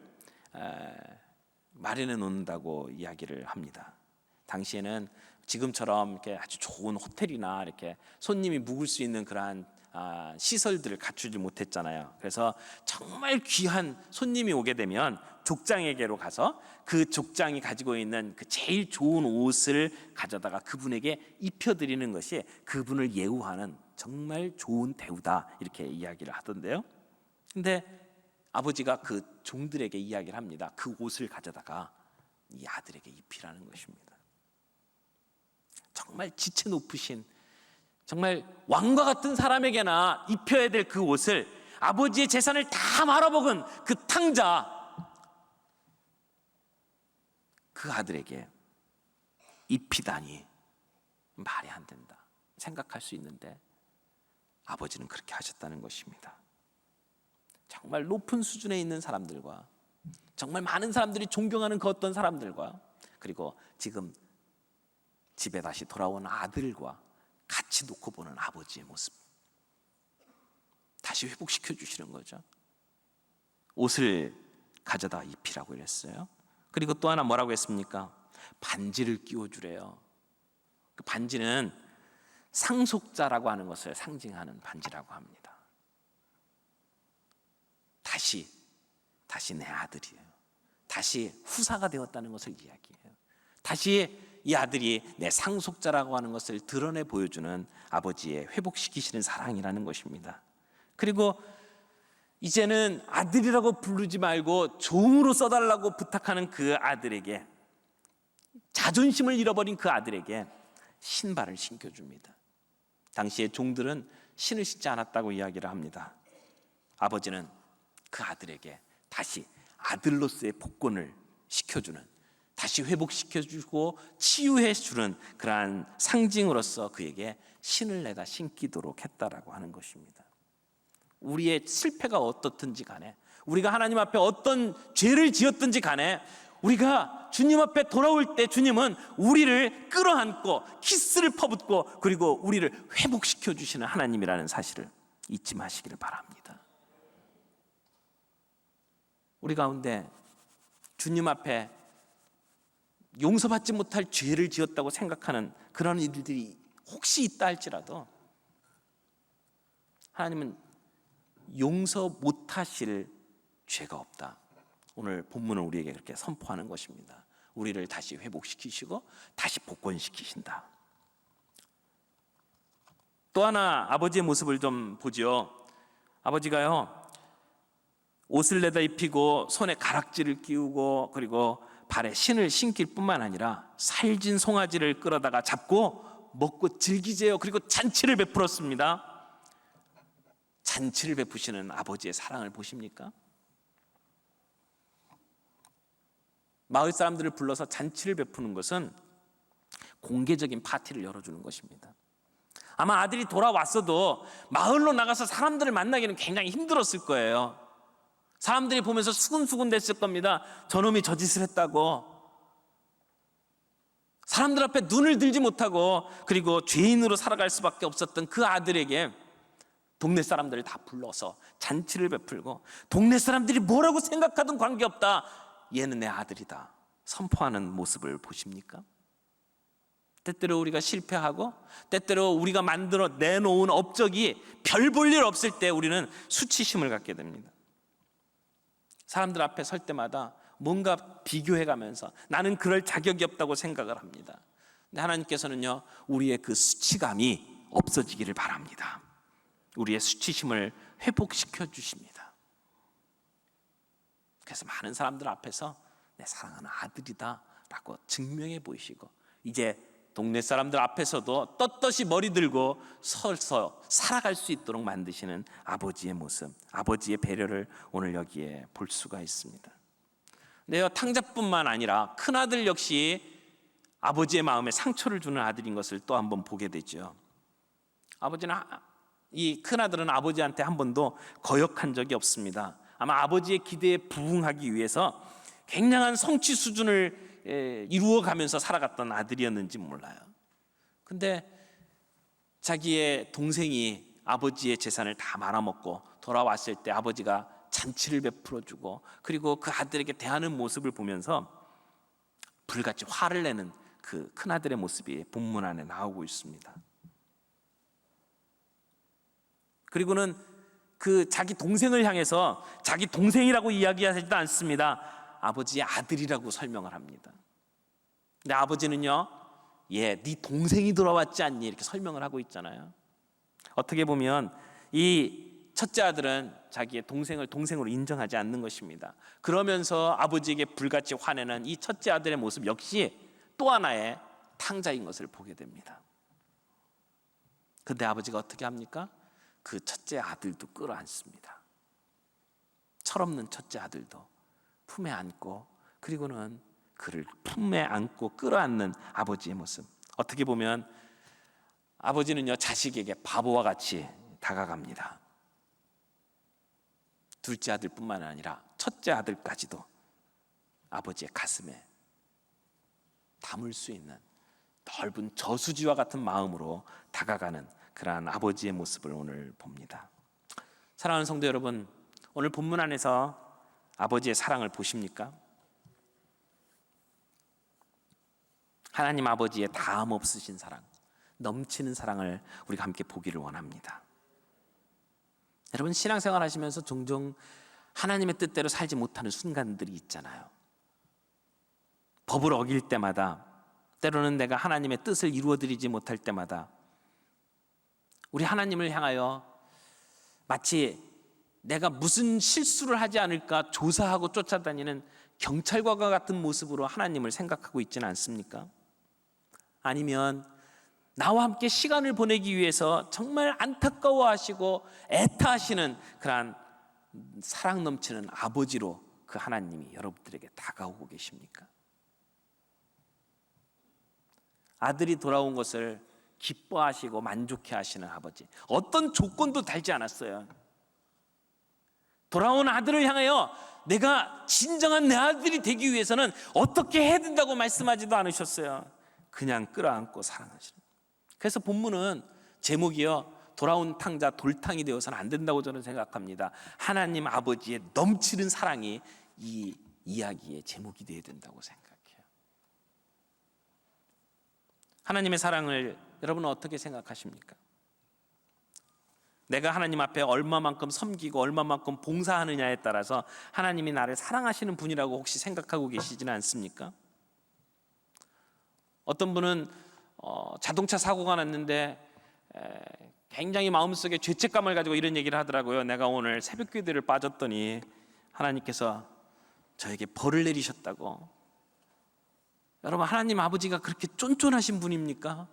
마련해 놓는다고 이야기를 합니다. 당시에는 지금처럼 이렇게 아주 좋은 호텔이나 이렇게 손님이 묵을 수 있는 그러한 시설들을 갖추지 못했잖아요. 그래서 정말 귀한 손님이 오게 되면 족장에게로 가서 그 족장이 가지고 있는 그 제일 좋은 옷을 가져다가 그분에게 입혀드리는 것이 그분을 예우하는 정말 좋은 대우다, 이렇게 이야기를 하던데요. 근데 아버지가 그 종들에게 이야기를 합니다. 그 옷을 가져다가 이 아들에게 입히라는 것입니다. 정말 지체 높으신, 정말 왕과 같은 사람에게나 입혀야 될 그 옷을 아버지의 재산을 다 말아먹은 그 탕자, 그 아들에게 입히다니 말이 안 된다 생각할 수 있는데 아버지는 그렇게 하셨다는 것입니다. 정말 높은 수준에 있는 사람들과 정말 많은 사람들이 존경하는 그 어떤 사람들과 그리고 지금 집에 다시 돌아온 아들과 같이 놓고 보는 아버지의 모습, 다시 회복시켜 주시는 거죠. 옷을 가져다 입히라고 이랬어요. 그리고 또 하나 뭐라고 했습니까? 반지를 끼워주래요. 그 반지는 상속자라고 하는 것을 상징하는 반지라고 합니다. 다시 내 아들이에요. 다시 후사가 되었다는 것을 이야기해요. 다시 이 아들이 내 상속자라고 하는 것을 드러내 보여주는 아버지의 회복시키시는 사랑이라는 것입니다. 그리고 이제는 아들이라고 부르지 말고 종으로 써달라고 부탁하는 그 아들에게, 자존심을 잃어버린 그 아들에게 신발을 신겨줍니다. 당시에 종들은 신을 신지 않았다고 이야기를 합니다. 아버지는 그 아들에게 다시 아들로서의 복권을 시켜주는, 다시 회복시켜주고 치유해주는 그러한 상징으로서 그에게 신을 내다 신기도록 했다라고 하는 것입니다. 우리의 실패가 어떻든지 간에, 우리가 하나님 앞에 어떤 죄를 지었든지 간에 우리가 주님 앞에 돌아올 때 주님은 우리를 끌어안고 키스를 퍼붓고 그리고 우리를 회복시켜 주시는 하나님이라는 사실을 잊지 마시기를 바랍니다. 우리 가운데 주님 앞에 용서받지 못할 죄를 지었다고 생각하는 그런 일들이 혹시 있다 할지라도 하나님은 용서 못하실 죄가 없다. 오늘 본문은 우리에게 그렇게 선포하는 것입니다. 우리를 다시 회복시키시고 다시 복권시키신다. 또 하나 아버지의 모습을 좀 보죠. 아버지가요, 옷을 내다 입히고 손에 가락지를 끼우고 그리고 발에 신을 신길 뿐만 아니라 살진 송아지를 끌어다가 잡고 먹고 즐기세요. 그리고 잔치를 베풀었습니다. 잔치를 베푸시는 아버지의 사랑을 보십니까? 마을 사람들을 불러서 잔치를 베푸는 것은 공개적인 파티를 열어주는 것입니다. 아마 아들이 돌아왔어도 마을로 나가서 사람들을 만나기는 굉장히 힘들었을 거예요. 사람들이 보면서 수근수근 됐을 겁니다. 저놈이 저 짓을 했다고. 사람들 앞에 눈을 들지 못하고 그리고 죄인으로 살아갈 수밖에 없었던 그 아들에게 동네 사람들을 다 불러서 잔치를 베풀고 동네 사람들이 뭐라고 생각하든 관계없다. 얘는 내 아들이다. 선포하는 모습을 보십니까? 때때로 우리가 실패하고 때때로 우리가 만들어 내놓은 업적이 별 볼 일 없을 때 우리는 수치심을 갖게 됩니다. 사람들 앞에 설 때마다 뭔가 비교해가면서 나는 그럴 자격이 없다고 생각을 합니다. 근데 하나님께서는요, 우리의 그 수치감이 없어지기를 바랍니다. 우리의 수치심을 회복시켜 주십니다. 그래서 많은 사람들 앞에서 내 사랑하는 아들이다 라고 증명해 보이시고 이제 동네 사람들 앞에서도 떳떳이 머리 들고 서서 살아갈 수 있도록 만드시는 아버지의 모습, 아버지의 배려를 오늘 여기에 볼 수가 있습니다. 근데요, 탕자뿐만 아니라 큰아들 역시 아버지의 마음에 상처를 주는 아들인 것을 또 한번 보게 되죠. 아버지는, 이 큰아들은 아버지한테 한 번도 거역한 적이 없습니다. 아마 아버지의 기대에 부응하기 위해서 굉장한 성취 수준을 이루어가면서 살아갔던 아들이었는지 몰라요. 근데 자기의 동생이 아버지의 재산을 다 말아먹고 돌아왔을 때 아버지가 잔치를 베풀어주고 그리고 그 아들에게 대하는 모습을 보면서 불같이 화를 내는 그 큰아들의 모습이 본문 안에 나오고 있습니다. 그리고는 그 자기 동생을 향해서 자기 동생이라고 이야기하지도 않습니다. 아버지의 아들이라고 설명을 합니다. 근데 아버지는요, 네 동생이 돌아왔지 않니? 이렇게 설명을 하고 있잖아요. 어떻게 보면 이 첫째 아들은 자기의 동생을 동생으로 인정하지 않는 것입니다. 그러면서 아버지에게 불같이 화내는 이 첫째 아들의 모습 역시 또 하나의 탕자인 것을 보게 됩니다. 근데 아버지가 어떻게 합니까? 그 첫째 아들도 끌어안습니다. 철없는 첫째 아들도 품에 안고 그리고는 그를 품에 안고 끌어안는 아버지의 모습. 어떻게 보면 아버지는요, 자식에게 바보와 같이 다가갑니다. 둘째 아들뿐만 아니라 첫째 아들까지도 아버지의 가슴에 담을 수 있는 넓은 저수지와 같은 마음으로 다가가는 그러한 아버지의 모습을 오늘 봅니다. 사랑하는 성도 여러분, 오늘 본문 안에서 아버지의 사랑을 보십니까? 하나님 아버지의 다함 없으신 사랑, 넘치는 사랑을 우리가 함께 보기를 원합니다. 여러분, 신앙생활 하시면서 종종 하나님의 뜻대로 살지 못하는 순간들이 있잖아요. 법을 어길 때마다, 때로는 내가 하나님의 뜻을 이루어드리지 못할 때마다 우리 하나님을 향하여 마치 내가 무슨 실수를 하지 않을까 조사하고 쫓아다니는 경찰과 같은 모습으로 하나님을 생각하고 있지는 않습니까? 아니면 나와 함께 시간을 보내기 위해서 정말 안타까워하시고 애타하시는 그러한 사랑 넘치는 아버지로 그 하나님이 여러분들에게 다가오고 계십니까? 아들이 돌아온 것을 기뻐하시고 만족해 하시는 아버지, 어떤 조건도 달지 않았어요. 돌아온 아들을 향하여 내가 진정한 내 아들이 되기 위해서는 어떻게 해야 된다고 말씀하지도 않으셨어요. 그냥 끌어안고 사랑하시는. 그래서 본문은 제목이요, 돌아온 탕자 돌탕이 되어서는 안 된다고 저는 생각합니다. 하나님 아버지의 넘치는 사랑이 이 이야기의 제목이 되어야 된다고 생각해요. 하나님의 사랑을 여러분은 어떻게 생각하십니까? 내가 하나님 앞에 얼마만큼 섬기고 얼마만큼 봉사하느냐에 따라서 하나님이 나를 사랑하시는 분이라고 혹시 생각하고 계시지는 않습니까? 어떤 분은 자동차 사고가 났는데 굉장히 마음속에 죄책감을 가지고 이런 얘기를 하더라고요. 내가 오늘 새벽기도를 빠졌더니 하나님께서 저에게 벌을 내리셨다고. 여러분, 하나님 아버지가 그렇게 쫀쫀하신 분입니까?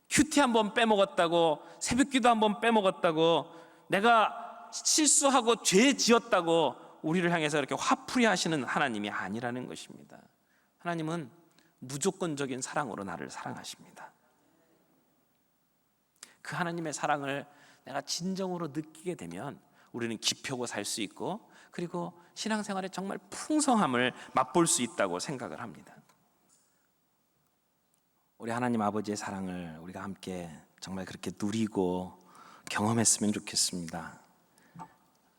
큐티 한번 빼먹었다고, 새벽기도 한번 빼먹었다고, 내가 실수하고 죄 지었다고 우리를 향해서 이렇게 화풀이 하시는 하나님이 아니라는 것입니다. 하나님은 무조건적인 사랑으로 나를 사랑하십니다. 그 하나님의 사랑을 내가 진정으로 느끼게 되면 우리는 기표고 살 수 있고, 그리고 신앙생활에 정말 풍성함을 맛볼 수 있다고 생각을 합니다. 우리 하나님 아버지의 사랑을 우리가 함께 정말 그렇게 누리고 경험했으면 좋겠습니다.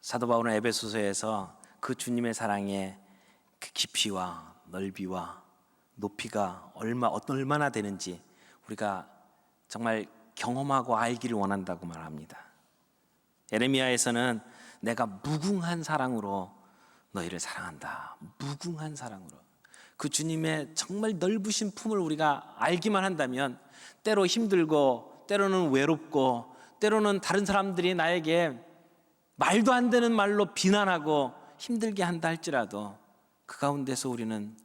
사도 바울은 에베소서에서 그 주님의 사랑의 그 깊이와 넓이와 높이가 얼마나 되는지 우리가 정말 경험하고 알기를 원한다고 말합니다. 예레미야에서는 내가 무궁한 사랑으로 너희를 사랑한다. 무궁한 사랑으로. 그 주님의 정말 넓으신 품을 우리가 알기만 한다면 때로 힘들고 때로는 외롭고 때로는 다른 사람들이 나에게 말도 안 되는 말로 비난하고 힘들게 한다 할지라도 그 가운데서 우리는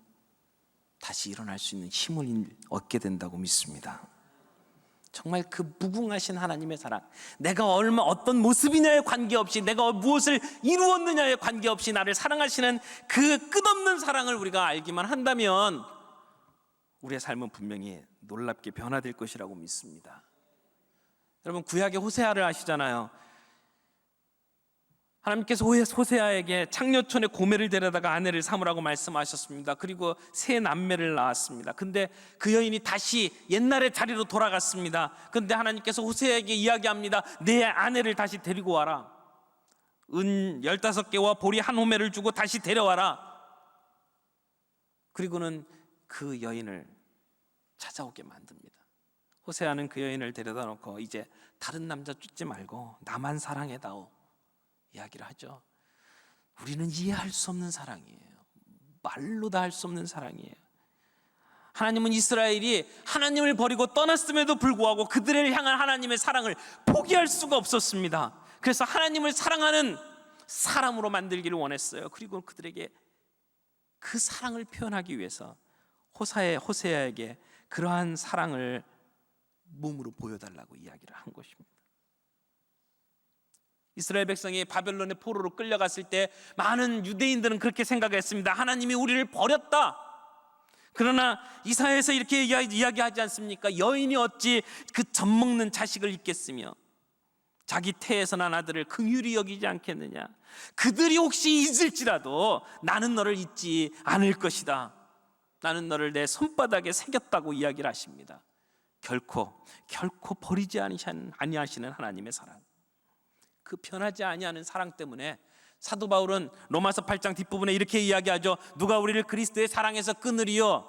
다시 일어날 수 있는 힘을 얻게 된다고 믿습니다. 정말 그 무궁하신 하나님의 사랑, 내가 어떤 모습이냐에 관계없이, 내가 무엇을 이루었느냐에 관계없이 나를 사랑하시는 그 끝없는 사랑을 우리가 알기만 한다면 우리의 삶은 분명히 놀랍게 변화될 것이라고 믿습니다. 여러분, 구약의 호세아를 아시잖아요. 하나님께서 호세아에게 창녀촌에 고멜을 데려다가 아내를 삼으라고 말씀하셨습니다. 그리고 세 남매를 낳았습니다. 근데 그 여인이 다시 옛날의 자리로 돌아갔습니다. 근데 하나님께서 호세아에게 이야기합니다. 내 아내를 다시 데리고 와라. 은 15개와 보리 한 호멜을 주고 다시 데려와라. 그리고는 그 여인을 찾아오게 만듭니다. 호세아는 그 여인을 데려다 놓고 이제 다른 남자 쫓지 말고 나만 사랑해다오 이야기를 하죠. 우리는 이해할 수 없는 사랑이에요. 말로 다 할 수 없는 사랑이에요. 하나님은 이스라엘이 하나님을 버리고 떠났음에도 불구하고 그들을 향한 하나님의 사랑을 포기할 수가 없었습니다. 그래서 하나님을 사랑하는 사람으로 만들기를 원했어요. 그리고 그들에게 그 사랑을 표현하기 위해서 호세아에게 그러한 사랑을 몸으로 보여달라고 이야기를 한 것입니다. 이스라엘 백성이 바벨론의 포로로 끌려갔을 때 많은 유대인들은 그렇게 생각했습니다. 하나님이 우리를 버렸다. 그러나 이사야에서 이렇게 이야기하지 않습니까? 여인이 어찌 그 젖먹는 자식을 잊겠으며 자기 태에서 난 아들을 긍휼히 여기지 않겠느냐. 그들이 혹시 잊을지라도 나는 너를 잊지 않을 것이다. 나는 너를 내 손바닥에 새겼다고 이야기를 하십니다. 결코 버리지 아니하시는 하나님의 사랑, 그 변하지 아니하는 사랑 때문에 사도 바울은 로마서 8장 뒷부분에 이렇게 이야기하죠. 누가 우리를 그리스도의 사랑에서 끊으리요?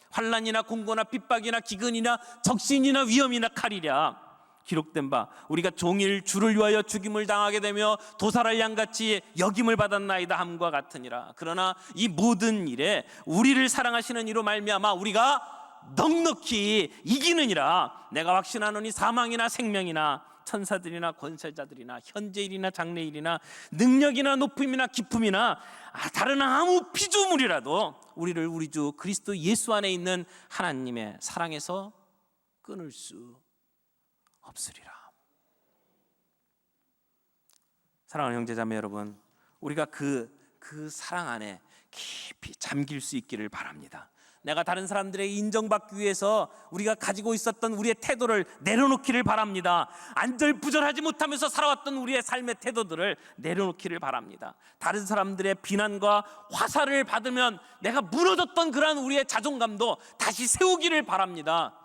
환난이나 공고나 핍박이나 기근이나 적신이나 위험이나 칼이랴. 기록된 바 우리가 종일 주를 위하여 죽임을 당하게 되며 도살할 양같이 여김을 받았나이다 함과 같으니라. 그러나 이 모든 일에 우리를 사랑하시는 이로 말미암아 우리가 넉넉히 이기느니라. 내가 확신하노니 사망이나 생명이나 천사들이나 권세자들이나 현재일이나 장래일이나 능력이나 높음이나 깊음이나 다른 아무 피조물이라도 우리를 우리 주 그리스도 예수 안에 있는 하나님의 사랑에서 끊을 수 없으리라. 사랑하는 형제자매 여러분, 우리가 그 사랑 안에 깊이 잠길 수 있기를 바랍니다. 내가 다른 사람들에게 인정받기 위해서 우리가 가지고 있었던 우리의 태도를 내려놓기를 바랍니다. 안절부절하지 못하면서 살아왔던 우리의 삶의 태도들을 내려놓기를 바랍니다. 다른 사람들의 비난과 화살을 받으면 내가 무너졌던 그러한 우리의 자존감도 다시 세우기를 바랍니다.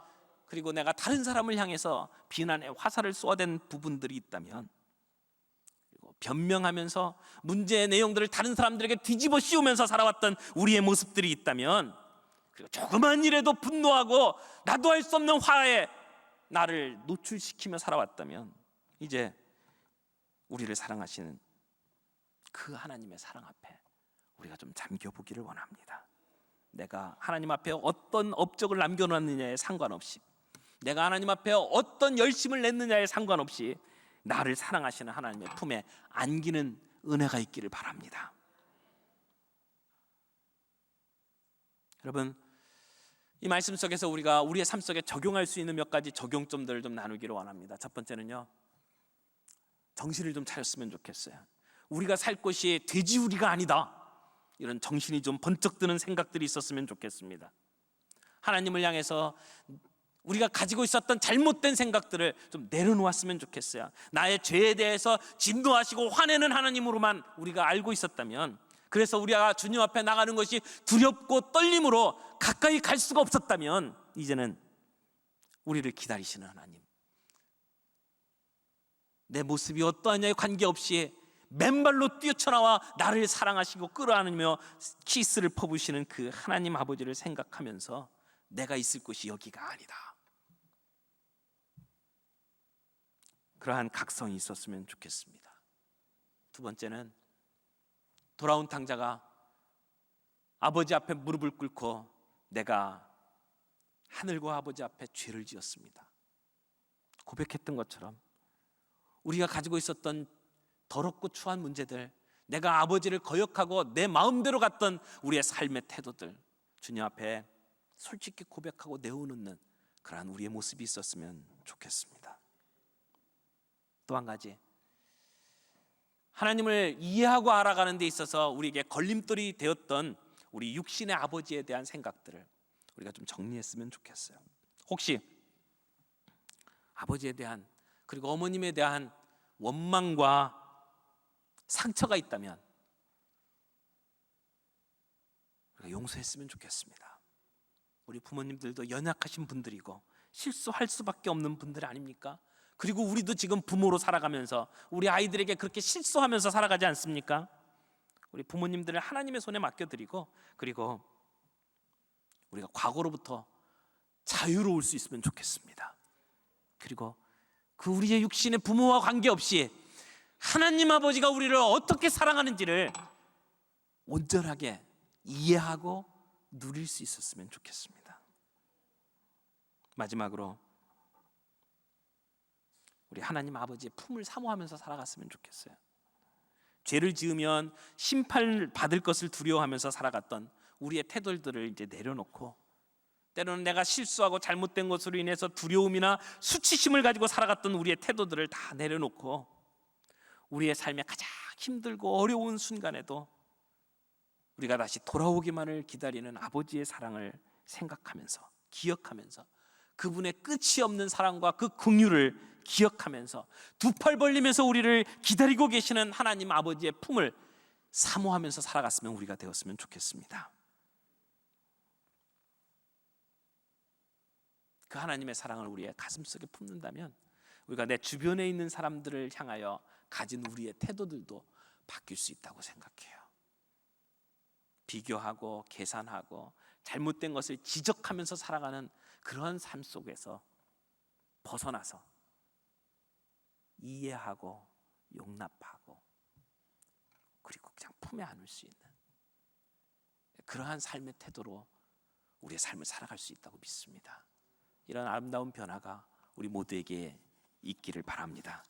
그리고 내가 다른 사람을 향해서 비난의 화살을 쏘아댄 부분들이 있다면, 그리고 변명하면서 문제의 내용들을 다른 사람들에게 뒤집어 씌우면서 살아왔던 우리의 모습들이 있다면, 그리고 조그만 일에도 분노하고 나도 할 수 없는 화에 나를 노출시키며 살아왔다면, 이제 우리를 사랑하시는 그 하나님의 사랑 앞에 우리가 좀 잠겨보기를 원합니다. 내가 하나님 앞에 어떤 업적을 남겨놨느냐에 상관없이, 내가 하나님 앞에 어떤 열심을 냈느냐에 상관없이 나를 사랑하시는 하나님의 품에 안기는 은혜가 있기를 바랍니다. 여러분, 이 말씀 속에서 우리가 우리의 삶 속에 적용할 수 있는 몇 가지 적용점들을 좀 나누기를 원합니다. 첫 번째는요, 정신을 좀 차렸으면 좋겠어요. 우리가 살 곳이 돼지우리가 아니다, 이런 정신이 좀 번쩍 드는 생각들이 있었으면 좋겠습니다. 하나님을 향해서 우리가 가지고 있었던 잘못된 생각들을 좀 내려놓았으면 좋겠어요. 나의 죄에 대해서 진노하시고 화내는 하나님으로만 우리가 알고 있었다면, 그래서 우리가 주님 앞에 나가는 것이 두렵고 떨림으로 가까이 갈 수가 없었다면, 이제는 우리를 기다리시는 하나님, 내 모습이 어떠하냐에 관계없이 맨발로 뛰어쳐나와 나를 사랑하시고 끌어안으며 키스를 퍼부시는 그 하나님 아버지를 생각하면서 내가 있을 곳이 여기가 아니다, 그러한 각성이 있었으면 좋겠습니다. 두 번째는, 돌아온 탕자가 아버지 앞에 무릎을 꿇고 내가 하늘과 아버지 앞에 죄를 지었습니다, 고백했던 것처럼 우리가 가지고 있었던 더럽고 추한 문제들, 내가 아버지를 거역하고 내 마음대로 갔던 우리의 삶의 태도들, 주님 앞에 솔직히 고백하고 내어놓는 그러한 우리의 모습이 있었으면 좋겠습니다. 또 한 가지, 하나님을 이해하고 알아가는 데 있어서 우리에게 걸림돌이 되었던 우리 육신의 아버지에 대한 생각들을 우리가 좀 정리했으면 좋겠어요. 혹시 아버지에 대한, 그리고 어머님에 대한 원망과 상처가 있다면 우리가 용서했으면 좋겠습니다. 우리 부모님들도 연약하신 분들이고 실수할 수밖에 없는 분들 아닙니까? 그리고 우리도 지금 부모로 살아가면서 우리 아이들에게 그렇게 실수하면서 살아가지 않습니까? 우리 부모님들을 하나님의 손에 맡겨드리고, 그리고 우리가 과거로부터 자유로울 수 있으면 좋겠습니다. 그리고 그 우리의 육신의 부모와 관계없이 하나님 아버지가 우리를 어떻게 사랑하는지를 온전하게 이해하고 누릴 수 있었으면 좋겠습니다. 마지막으로, 우리 하나님 아버지의 품을 사모하면서 살아갔으면 좋겠어요. 죄를 지으면 심판을 받을 것을 두려워하면서 살아갔던 우리의 태도들을 이제 내려놓고, 때로는 내가 실수하고 잘못된 것으로 인해서 두려움이나 수치심을 가지고 살아갔던 우리의 태도들을 다 내려놓고, 우리의 삶에 가장 힘들고 어려운 순간에도 우리가 다시 돌아오기만을 기다리는 아버지의 사랑을 생각하면서, 기억하면서, 그분의 끝이 없는 사랑과 그 긍휼을 기억하면서, 두 팔 벌리면서 우리를 기다리고 계시는 하나님 아버지의 품을 사모하면서 살아갔으면 우리가 되었으면 좋겠습니다. 그 하나님의 사랑을 우리의 가슴속에 품는다면 우리가 내 주변에 있는 사람들을 향하여 가진 우리의 태도들도 바뀔 수 있다고 생각해요. 비교하고 계산하고 잘못된 것을 지적하면서 살아가는 그런 삶 속에서 벗어나서 이해하고 용납하고 그리고 그냥 품에 안을 수 있는 그러한 삶의 태도로 우리의 삶을 살아갈 수 있다고 믿습니다. 이런 아름다운 변화가 우리 모두에게 있기를 바랍니다.